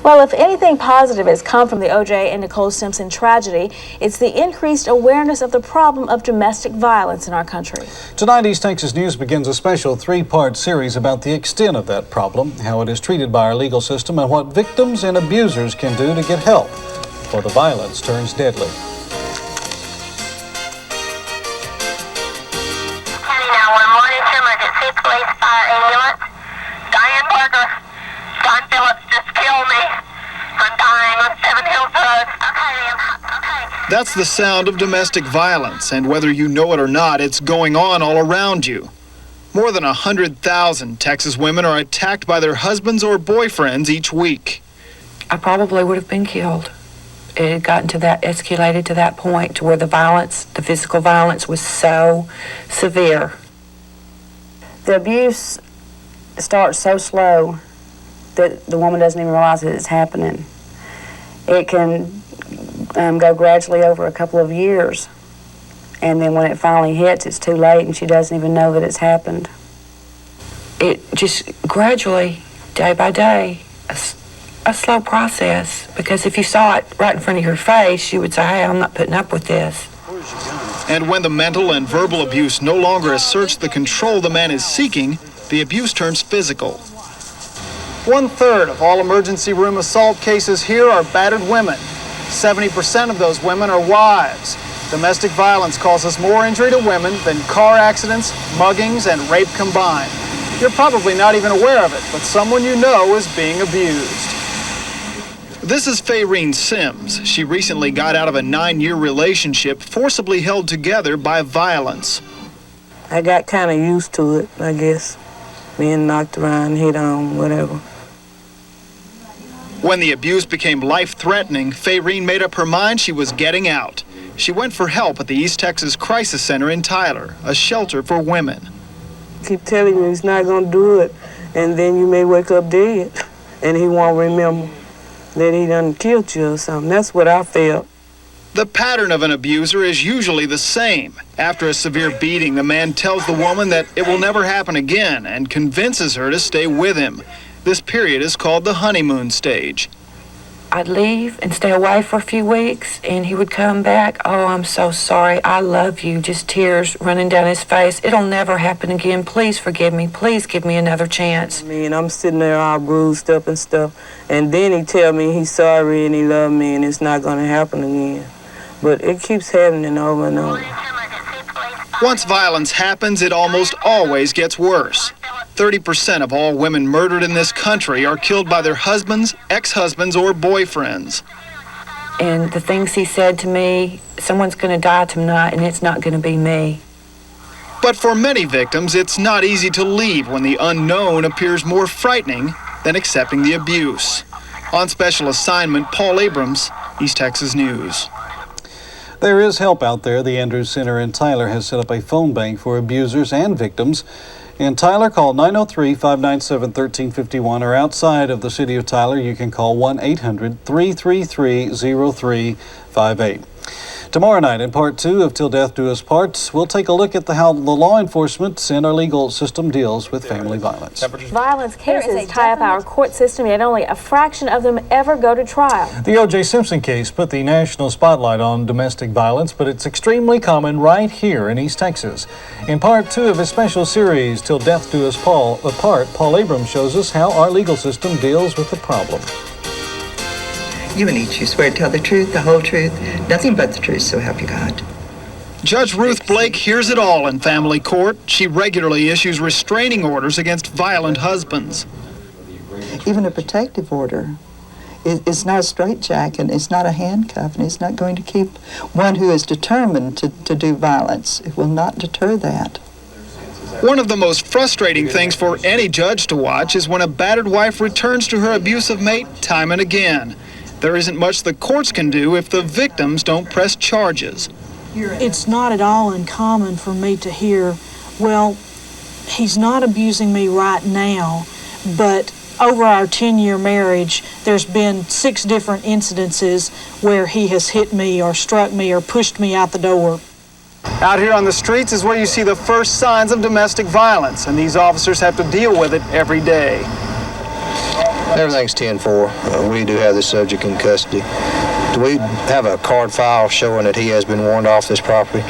Well, if anything positive has come from the O.J. and Nicole Simpson tragedy, it's the increased awareness of the problem of domestic violence in our country. Tonight, East Texas News begins a special three-part series about the extent of that problem, how it is treated by our legal system, and what victims and abusers can do to get help before the violence turns deadly. County 911, emergency, police, fire, ambulance. Diane Parker, John Phillips just killed me. I'm dying on 7 Hills Road. Okay, okay. That's the sound of domestic violence, and whether you know it or not, it's going on all around you. More than 100,000 Texas women are attacked by their husbands or boyfriends each week. I probably would have been killed. It had gotten to that, escalated to that point to where the violence, the physical violence was so severe. The abuse starts so slow that the woman doesn't even realize that it's happening. It can go gradually over a couple of years, and then when it finally hits, it's too late and she doesn't even know that it's happened. It just gradually, day by day, a slow process, because if you saw it right in front of your face, you would say, hey, I'm not putting up with this. And when the mental and verbal abuse no longer asserts the control the man is seeking, the abuse turns physical. 1/3 of all emergency room assault cases here are battered women. 70% of those women are wives. Domestic violence causes more injury to women than car accidents, muggings, and rape combined. You're probably not even aware of it, but someone you know is being abused. This is Fayreen Sims. She recently got out of a 9-year relationship forcibly held together by violence. I got kind of used to it, I guess. Being knocked around, hit on, whatever. When the abuse became life-threatening, Fayreen made up her mind she was getting out. She went for help at the East Texas Crisis Center in Tyler, a shelter for women. Keep telling you he's not going to do it, and then you may wake up dead, and he won't remember that he done killed you or something. That's what I felt. The pattern of an abuser is usually the same. After a severe beating, the man tells the woman that it will never happen again and convinces her to stay with him. This period is called the honeymoon stage. I'd leave and stay away for a few weeks, and he would come back. Oh, I'm so sorry. I love you. Just tears running down his face. It'll never happen again. Please forgive me. Please give me another chance. And I'm sitting there all bruised up and stuff, and then he tell me he's sorry and he loved me and it's not going to happen again. But it keeps happening over and over. Once violence happens, it almost always gets worse. 30% of all women murdered in this country are killed by their husbands, ex-husbands, or boyfriends. And the things he said to me, someone's going to die tonight and it's not going to be me. But for many victims, it's not easy to leave when the unknown appears more frightening than accepting the abuse. On special assignment, Paul Abrams, East Texas News. There is help out there. The Andrews Center in Tyler has set up a phone bank for abusers and victims. In Tyler, call 903-597-1351, or outside of the city of Tyler, you can call 1-800-333-0358. Tomorrow night, in part 2 of Till Death Do Us Part, we'll take a look at how the law enforcement and our legal system deals with family violence. Violence cases tie up our court system, yet only a fraction of them ever go to trial. The O.J. Simpson case put the national spotlight on domestic violence, but it's extremely common right here in East Texas. In part 2 of his special series, Till Death Do Us Part, Paul Abrams shows us how our legal system deals with the problem. You and each, you swear to tell the truth, the whole truth, nothing but the truth, so help you God. Judge Ruth Blake hears it all in family court. She regularly issues restraining orders against violent husbands. Even a protective order is not a straitjacket, it's not a handcuff, and it's not going to keep one who is determined to do violence. It will not deter that. One of the most frustrating things for any judge to watch is when a battered wife returns to her abusive mate time and again. There isn't much the courts can do if the victims don't press charges. It's not at all uncommon for me to hear, well, he's not abusing me right now, but over our 10-year marriage, there's been 6 different incidences where he has hit me or struck me or pushed me out the door. Out here on the streets is where you see the first signs of domestic violence, and these officers have to deal with it every day. Everything's 10-4. We do have this subject in custody. Do we have a card file showing that he has been warned off this property?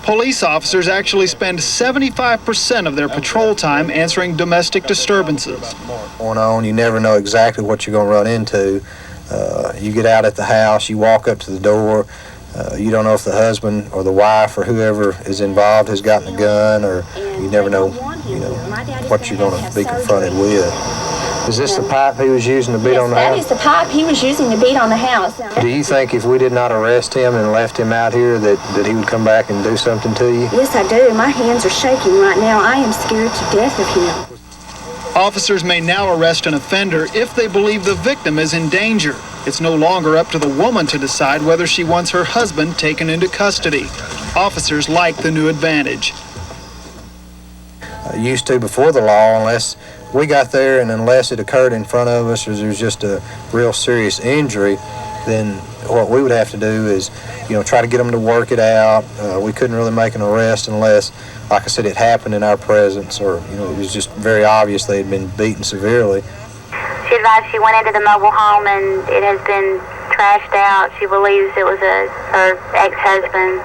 Police officers actually spend 75% of their patrol time answering domestic disturbances. Going on, you never know exactly what you're going to run into. You get out at the house, you walk up to the door, you don't know if the husband or the wife or whoever is involved has gotten a gun, or you never know, what you're going to be confronted with. Is this the pipe he was using to beat on the house? That is the pipe he was using to beat on the house. Do you think if we did not arrest him and left him out here that he would come back and do something to you? Yes, I do. My hands are shaking right now. I am scared to death of him. Officers may now arrest an offender if they believe the victim is in danger. It's no longer up to the woman to decide whether she wants her husband taken into custody. Officers like the new advantage. Used to before the law, unless we got there and unless it occurred in front of us or there was just a real serious injury, then what we would have to do is, try to get them to work it out. We couldn't really make an arrest unless, like I said, it happened in our presence, or, it was just very obvious they had been beaten severely. She advised she went into the mobile home and it has been trashed out. She believes it was her ex-husband.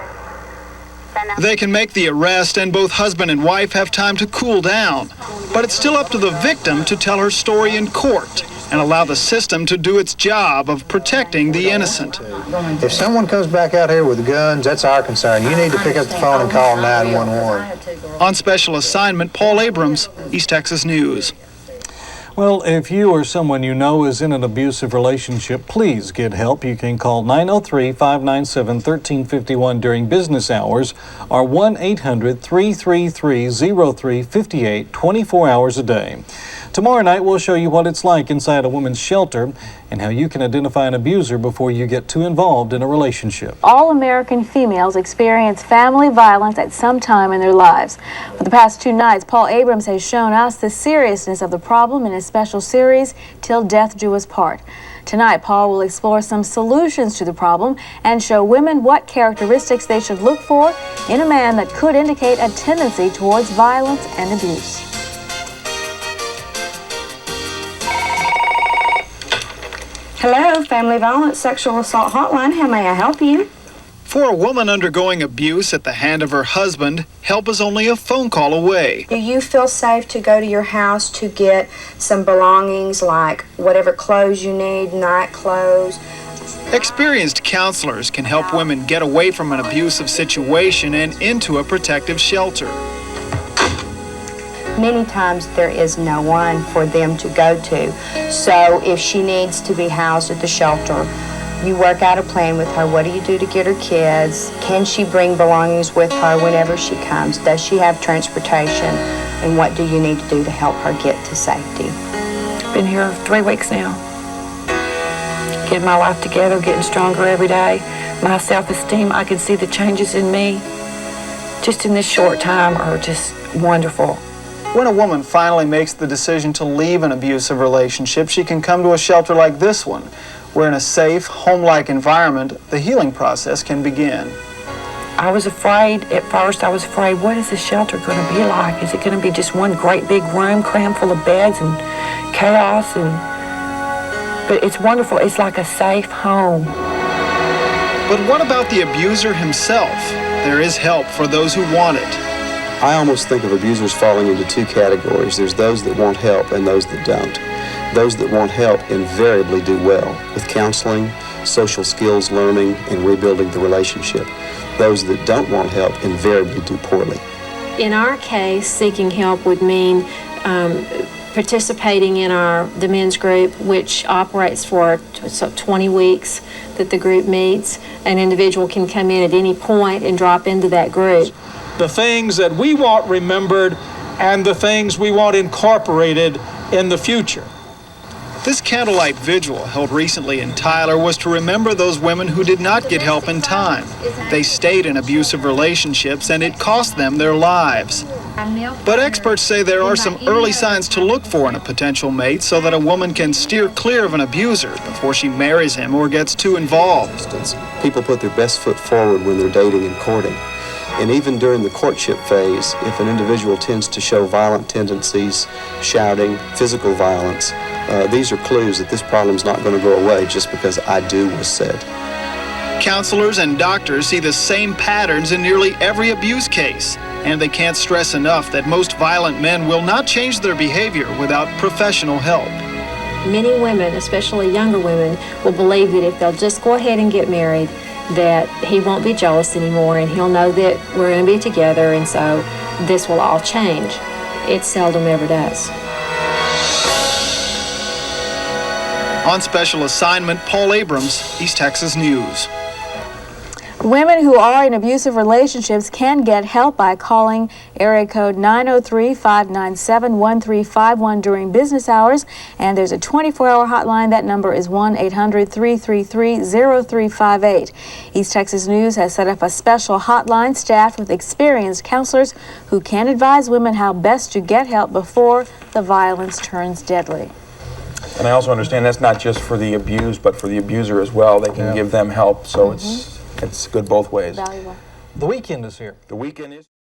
They can make the arrest and both husband and wife have time to cool down. But it's still up to the victim to tell her story in court and allow the system to do its job of protecting the innocent. If someone comes back out here with guns, that's our concern. You need to pick up the phone and call 911. On special assignment, Paul Abrams, East Texas News. Well, if you or someone you know is in an abusive relationship, please get help. You can call 903-597-1351 during business hours or 1-800-333-0358, 24 hours a day. Tomorrow night, we'll show you what it's like inside a woman's shelter and how you can identify an abuser before you get too involved in a relationship. All American females experience family violence at some time in their lives. For the past 2 nights, Paul Abrams has shown us the seriousness of the problem in his special series, Till Death Do Us Part. Tonight, Paul will explore some solutions to the problem and show women what characteristics they should look for in a man that could indicate a tendency towards violence and abuse. Hello, Family Violence Sexual Assault Hotline. How may I help you? For a woman undergoing abuse at the hand of her husband, help is only a phone call away. Do you feel safe to go to your house to get some belongings like whatever clothes you need, night clothes? Experienced counselors can help women get away from an abusive situation and into a protective shelter. Many times there is no one for them to go to. So if she needs to be housed at the shelter, you work out a plan with her. What do you do to get her kids? Can she bring belongings with her whenever she comes? Does she have transportation? And what do you need to do to help her get to safety? Been here 3 weeks now. Getting my life together, getting stronger every day. My self-esteem, I can see the changes in me just in this short time are just wonderful. When a woman finally makes the decision to leave an abusive relationship, she can come to a shelter like this one, where in a safe, home-like environment, the healing process can begin. I was afraid, at first I was afraid, what is this shelter going to be like? Is it going to be just one great big room crammed full of beds and chaos? But it's wonderful, it's like a safe home. But what about the abuser himself? There is help for those who want it. I almost think of abusers falling into 2 categories. There's those that want help and those that don't. Those that want help invariably do well with counseling, social skills learning, and rebuilding the relationship. Those that don't want help invariably do poorly. In our case, seeking help would mean participating in the men's group, which operates for 20 weeks that the group meets. An individual can come in at any point and drop into that group. The things that we want remembered and the things we want incorporated in the future. This candlelight vigil held recently in Tyler was to remember those women who did not get help in time. They stayed in abusive relationships and it cost them their lives. But experts say there are some early signs to look for in a potential mate so that a woman can steer clear of an abuser before she marries him or gets too involved. People put their best foot forward when they're dating and courting. And even during the courtship phase, if an individual tends to show violent tendencies, shouting, physical violence, These are clues that this problem's not going to go away just because I do was said. Counselors and doctors see the same patterns in nearly every abuse case, and they can't stress enough that most violent men will not change their behavior without professional help. Many women, especially younger women, will believe that if they'll just go ahead and get married, that he won't be jealous anymore and he'll know that we're going to be together, and so this will all change. It seldom ever does. On special assignment, Paul Abrams, East Texas News. Women who are in abusive relationships can get help by calling area code 903-597-1351 during business hours, and there's a 24-hour hotline. That number is 1-800-333-0358. East Texas News has set up a special hotline staffed with experienced counselors who can advise women how best to get help before the violence turns deadly. And I also understand that's not just for the abused, but for the abuser as well. They can give them help, so it's good both ways. Valuable. The weekend is here. The weekend is